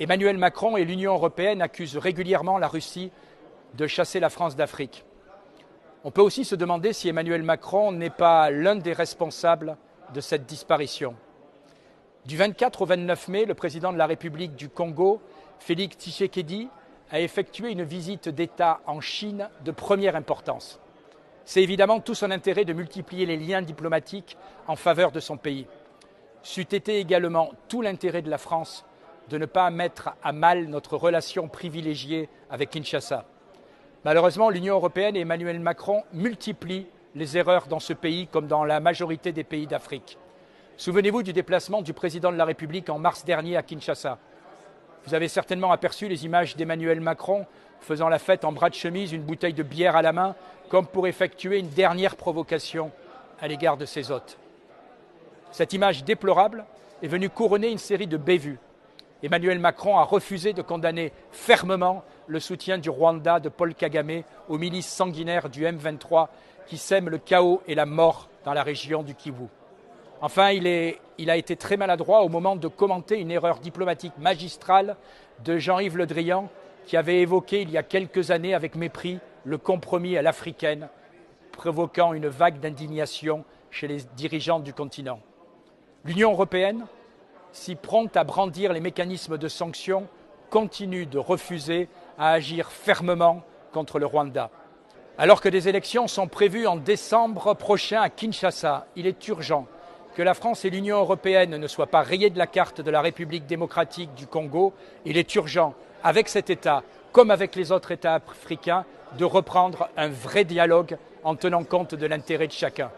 Emmanuel Macron et l'Union européenne accusent régulièrement la Russie de chasser la France d'Afrique. On peut aussi se demander si Emmanuel Macron n'est pas l'un des responsables de cette disparition. Du 24 au 29 mai, le président de la République du Congo, Félix Tshisekedi, a effectué une visite d'État en Chine de première importance. C'est évidemment tout son intérêt de multiplier les liens diplomatiques en faveur de son pays. C'eût été également tout l'intérêt de la France de ne pas mettre à mal notre relation privilégiée avec Kinshasa. Malheureusement, l'Union européenne et Emmanuel Macron multiplient les erreurs dans ce pays comme dans la majorité des pays d'Afrique. Souvenez-vous du déplacement du président de la République en mars dernier à Kinshasa. Vous avez certainement aperçu les images d'Emmanuel Macron faisant la fête en bras de chemise, une bouteille de bière à la main, comme pour effectuer une dernière provocation à l'égard de ses hôtes. Cette image déplorable est venue couronner une série de bévues. Emmanuel Macron a refusé de condamner fermement le soutien du Rwanda de Paul Kagame aux milices sanguinaires du M23 qui sèment le chaos et la mort dans la région du Kivu. Enfin, il a été très maladroit au moment de commenter une erreur diplomatique magistrale de Jean-Yves Le Drian qui avait évoqué il y a quelques années avec mépris le compromis à l'africaine, provoquant une vague d'indignation chez les dirigeants du continent. L'Union européenne, si prompte à brandir les mécanismes de sanctions, continue de refuser à agir fermement contre le Rwanda. Alors que des élections sont prévues en décembre prochain à Kinshasa, il est urgent que la France et l'Union européenne ne soient pas rayées de la carte de la République démocratique du Congo. Il est urgent, avec cet État, comme avec les autres États africains, de reprendre un vrai dialogue en tenant compte de l'intérêt de chacun.